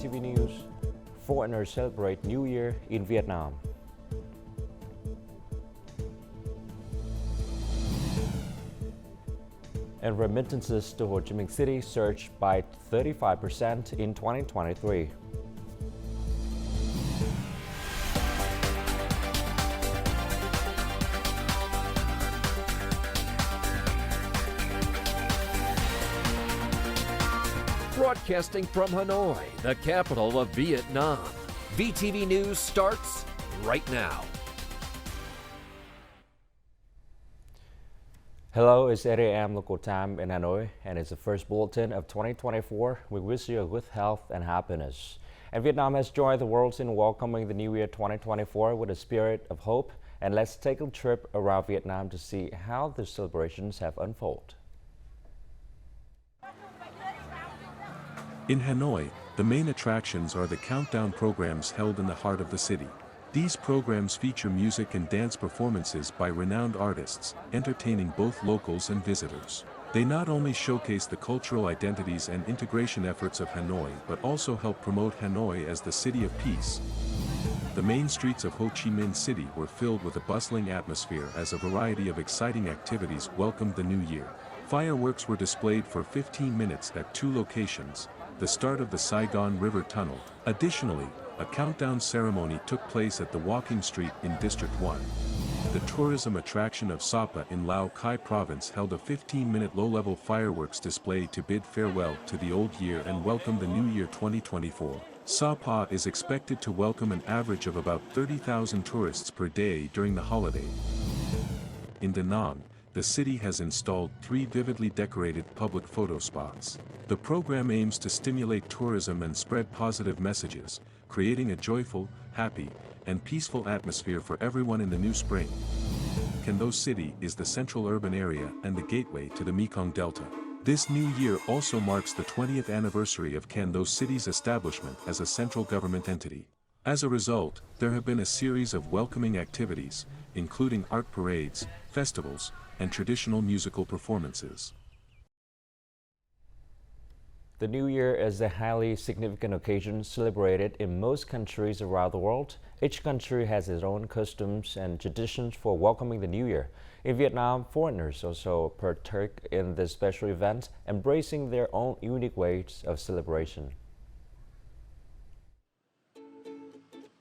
VTV News. Foreigners celebrate New Year in Vietnam. And remittances to Ho Chi Minh City surged by 35% in 2023. Broadcasting from Hanoi, the capital of Vietnam. VTV News starts right now. Hello, it's 8 a.m. local time in Hanoi, and it's the first bulletin of 2024. We wish you good health and happiness. And Vietnam has joined the world in welcoming the New Year 2024 with a spirit of hope. And let's take a trip around Vietnam to see how the celebrations have unfolded. In Hanoi, the main attractions are the countdown programs held in the heart of the city. These programs feature music and dance performances by renowned artists, entertaining both locals and visitors. They not only showcase the cultural identities and integration efforts of Hanoi but also help promote Hanoi as the city of peace. The main streets of Ho Chi Minh City were filled with a bustling atmosphere as a variety of exciting activities welcomed the new year. Fireworks were displayed for 15 minutes at two locations, the start of the Saigon River Tunnel. Additionally, a countdown ceremony took place at the Walking Street in District 1. The tourism attraction of Sapa in Lao Cai Province held a 15-minute low-level fireworks display to bid farewell to the old year and welcome the new year 2024. Sapa is expected to welcome an average of about 30,000 tourists per day during the holiday. In Da Nang, the city has installed 3 vividly decorated public photo spots. The program aims to stimulate tourism and spread positive messages, creating a joyful, happy, and peaceful atmosphere for everyone in the new spring. Can Do City is the central urban area and the gateway to the Mekong Delta. This new year also marks the 20th anniversary of Can Do City's establishment as a central government entity. As a result, there have been a series of welcoming activities, including art parades, festivals, and traditional musical performances. The New Year is a highly significant occasion celebrated in most countries around the world. Each country has its own customs and traditions for welcoming the New Year. In Vietnam, foreigners also partake in this special event, embracing their own unique ways of celebration.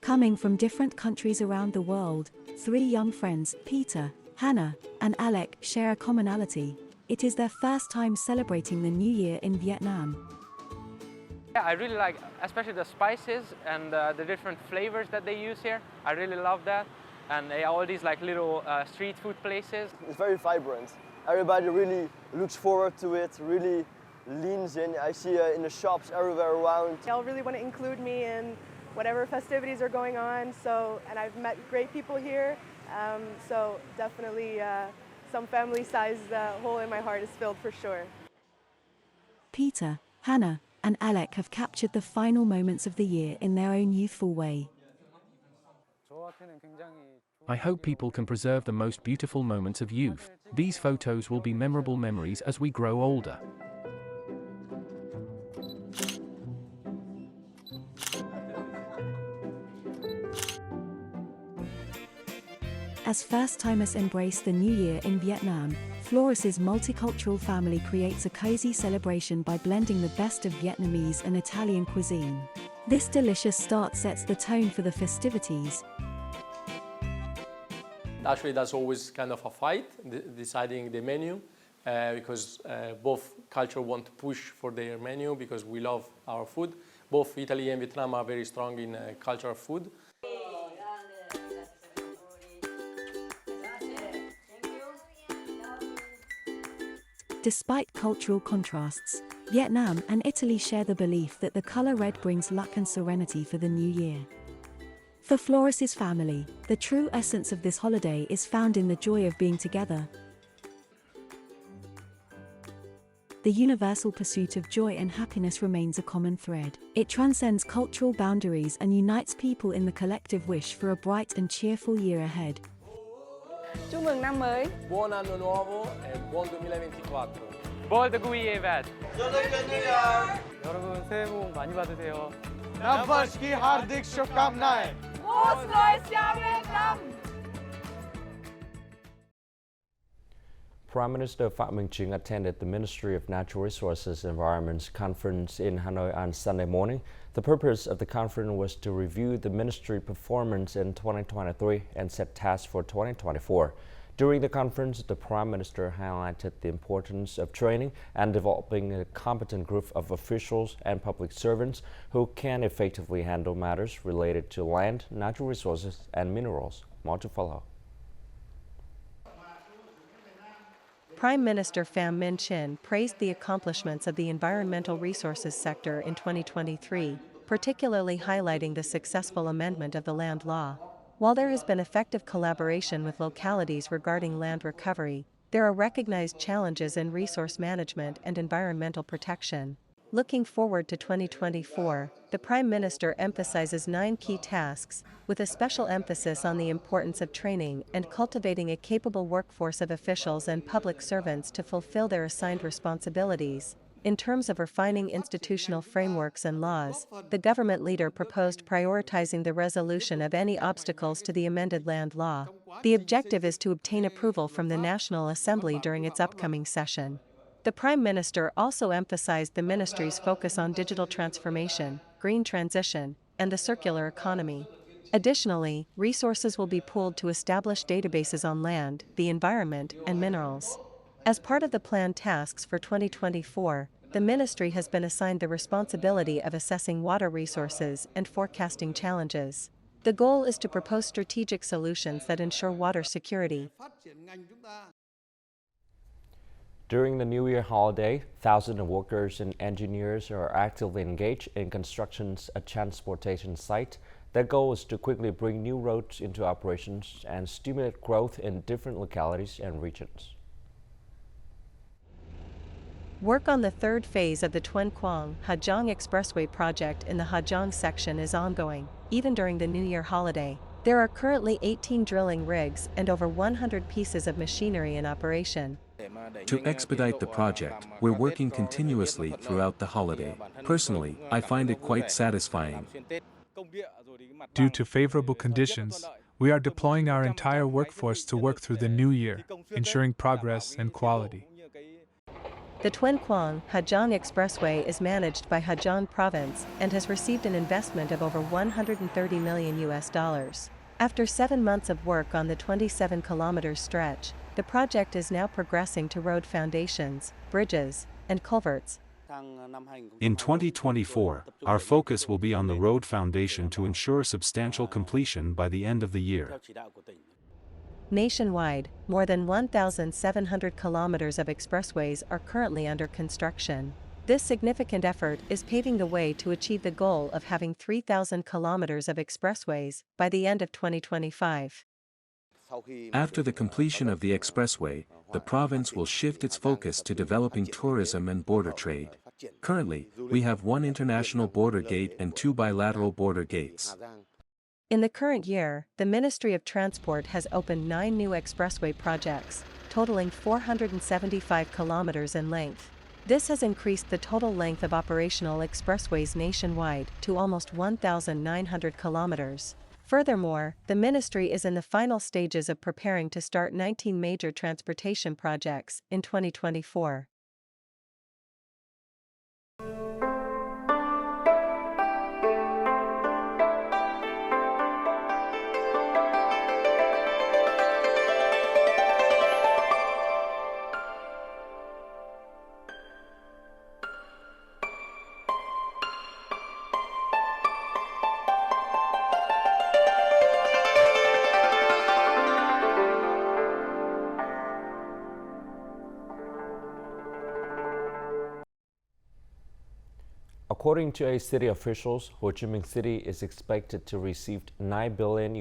Coming from different countries around the world, 3 young friends, Peter, Hannah, and Alec, share a commonality. It is their first time celebrating the New Year in Vietnam. Yeah, I really like especially the spices and the different flavors that they use here. I really love that. And all these like little street food places. It's very vibrant. Everybody really looks forward to it, really leans in. I see in the shops everywhere around. They'll really want to include me in whatever festivities are going on. And I've met great people here. So definitely some family-sized hole in my heart is filled for sure. Peter, Hannah, and Alec have captured the final moments of the year in their own youthful way. I hope people can preserve the most beautiful moments of youth. These photos will be memorable memories as we grow older. As first-timers embrace the New Year in Vietnam, Floris's multicultural family creates a cozy celebration by blending the best of Vietnamese and Italian cuisine. This delicious start sets the tone for the festivities. Actually, that's always kind of a fight, deciding the menu, because both cultures want to push for their menu because we love our food. Both Italy and Vietnam are very strong in cultural food. Despite cultural contrasts, Vietnam and Italy share the belief that the color red brings luck and serenity for the new year. For Floris's family, the true essence of this holiday is found in the joy of being together. The universal pursuit of joy and happiness remains a common thread. It transcends cultural boundaries and unites people in the collective wish for a bright and cheerful year ahead. Chúc mừng năm mới. Buon anno nuovo e buon 2024. Boldog új évet! Boldog New Year! 여러분 새해 복 많이 받으세요. नववर्ष की हार्दिक शुभकामनाएं। Prime Minister Phie attended the Ministry of Natural Resources and Environment's conference in Hanoi on Sunday morning. The purpose of the conference was to review the ministry performance in 2023 and set tasks for 2024. During the conference, the Prime Minister highlighted the importance of training and developing a competent group of officials and public servants who can effectively handle matters related to land, natural resources, and minerals. More to follow. Prime Minister Pham Minh Chinh praised the accomplishments of the environmental resources sector in 2023, particularly highlighting the successful amendment of the land law. While there has been effective collaboration with localities regarding land recovery, there are recognized challenges in resource management and environmental protection. Looking forward to 2024, the Prime Minister emphasizes 9 key tasks, with a special emphasis on the importance of training and cultivating a capable workforce of officials and public servants to fulfill their assigned responsibilities. In terms of refining institutional frameworks and laws, the government leader proposed prioritizing the resolution of any obstacles to the amended land law. The objective is to obtain approval from the National Assembly during its upcoming session. The Prime Minister also emphasized the ministry's focus on digital transformation, green transition, and the circular economy. Additionally, resources will be pooled to establish databases on land, the environment, and minerals. As part of the planned tasks for 2024, the ministry has been assigned the responsibility of assessing water resources and forecasting challenges. The goal is to propose strategic solutions that ensure water security. During the New Year holiday, thousands of workers and engineers are actively engaged in construction's a transportation site. Their goal is to quickly bring new roads into operations and stimulate growth in different localities and regions. Work on the third phase of the Tuan Quang-Hà Giang Expressway project in the Hà Giang section is ongoing, even during the New Year holiday. There are currently 18 drilling rigs and over 100 pieces of machinery in operation. To expedite the project, we're working continuously throughout the holiday. Personally, I find it quite satisfying. Due to favorable conditions, we are deploying our entire workforce to work through the new year, ensuring progress and quality. The Tuan Quang-Hà Giang Expressway is managed by Hà Giang Province and has received an investment of over $130 million. After 7 months of work on the 27-kilometer stretch, the project is now progressing to road foundations, bridges, and culverts. In 2024, our focus will be on the road foundation to ensure substantial completion by the end of the year. Nationwide, more than 1,700 kilometers of expressways are currently under construction. This significant effort is paving the way to achieve the goal of having 3,000 kilometers of expressways by the end of 2025. After the completion of the expressway, the province will shift its focus to developing tourism and border trade. Currently, we have 1 international border gate and 2 bilateral border gates. In the current year, the Ministry of Transport has opened 9 new expressway projects, totaling 475 kilometers in length. This has increased the total length of operational expressways nationwide to almost 1,900 kilometers. Furthermore, the ministry is in the final stages of preparing to start 19 major transportation projects in 2024. According to city officials, Ho Chi Minh City is expected to receive $9 billion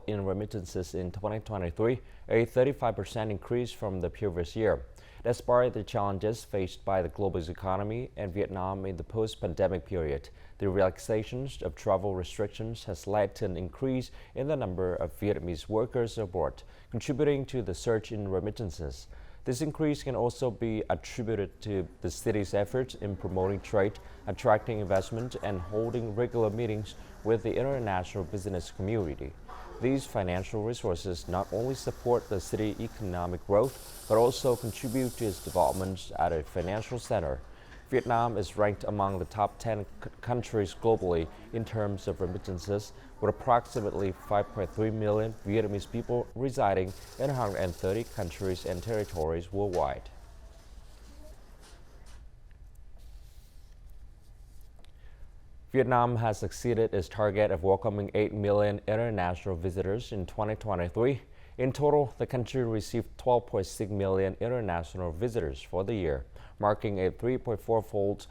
in remittances in 2023, a 35% increase from the previous year. Despite the challenges faced by the global economy and Vietnam in the post-pandemic period, the relaxations of travel restrictions has led to an increase in the number of Vietnamese workers abroad, contributing to the surge in remittances. This increase can also be attributed to the city's efforts in promoting trade, attracting investment, and holding regular meetings with the international business community. These financial resources not only support the city's economic growth, but also contribute to its development as a financial center. Vietnam is ranked among the top 10 countries globally in terms of remittances, with approximately 5.3 million Vietnamese people residing in 130 countries and territories worldwide. Vietnam has exceeded its target of welcoming 8 million international visitors in 2023. In total, the country received 12.6 million international visitors for the year, marking a 3.4-fold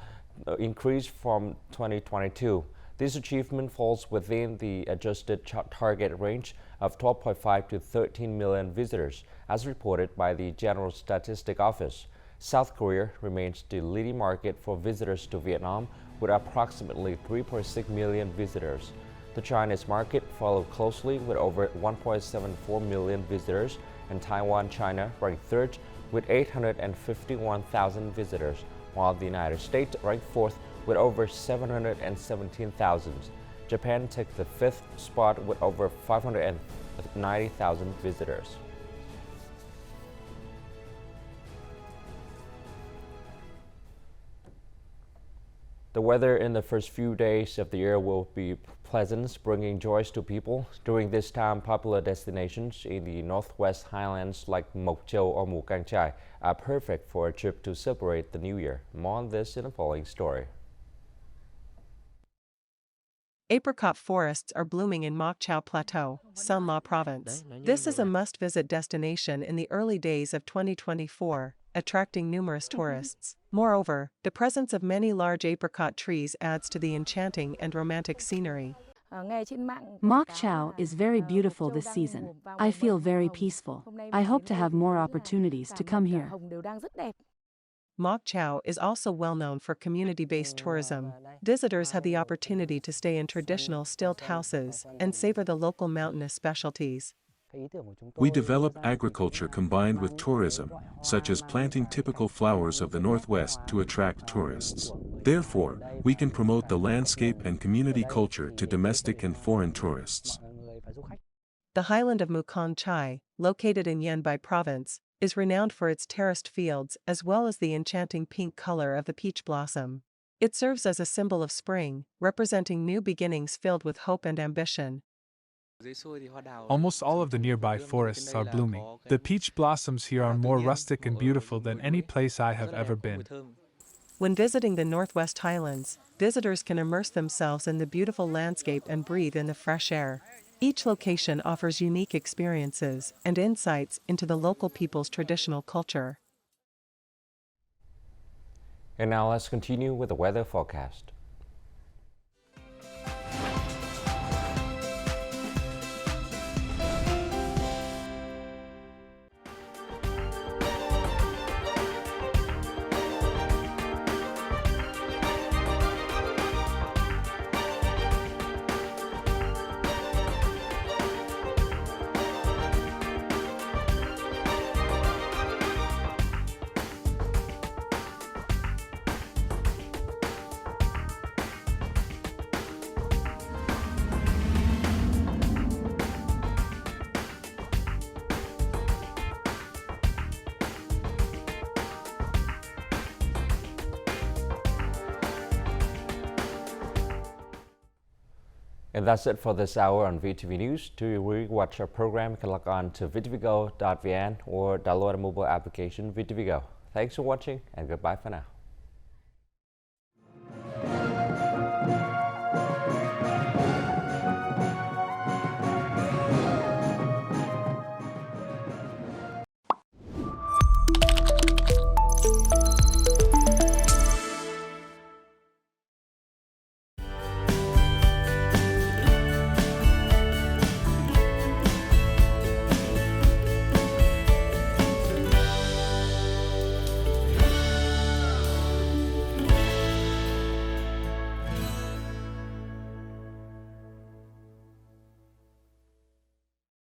increase from 2022. This achievement falls within the adjusted target range of 12.5 to 13 million visitors, as reported by the General Statistics Office. South Korea remains the leading market for visitors to Vietnam, with approximately 3.6 million visitors. The Chinese market followed closely with over 1.74 million visitors, and Taiwan, China ranked third with 851,000 visitors, while the United States ranked fourth with over 717,000. Japan took the fifth spot with over 590,000 visitors. The weather in the first few days of the year will be pleasant, bringing joys to people. During this time, popular destinations in the Northwest Highlands like Mộc Châu or Mù Cang Chải are perfect for a trip to celebrate the New Year. More on this in the following story. Apricot forests are blooming in Mộc Châu Plateau, Son La Province. This is a must-visit destination in the early days of 2024, attracting numerous tourists. Moreover, the presence of many large apricot trees adds to the enchanting and romantic scenery. Mộc Châu is very beautiful this season. I feel very peaceful. I hope to have more opportunities to come here. Mộc Châu is also well known for community-based tourism. Visitors have the opportunity to stay in traditional stilt houses and savor the local mountainous specialties. We develop agriculture combined with tourism, such as planting typical flowers of the Northwest to attract tourists. Therefore, we can promote the landscape and community culture to domestic and foreign tourists. The highland of Mù Cang Chải, located in Yên Bai Province, is renowned for its terraced fields as well as the enchanting pink color of the peach blossom. It serves as a symbol of spring, representing new beginnings filled with hope and ambition. Almost all of the nearby forests are blooming. The peach blossoms here are more rustic and beautiful than any place I have ever been. When visiting the Northwest Highlands, visitors can immerse themselves in the beautiful landscape and breathe in the fresh air. Each location offers unique experiences and insights into the local people's traditional culture. And now let's continue with the weather forecast. And that's it for this hour on VTV News. To re-watch our program, you can log on to vtvgo.vn or download a mobile application VTVgo. Thanks for watching and goodbye for now.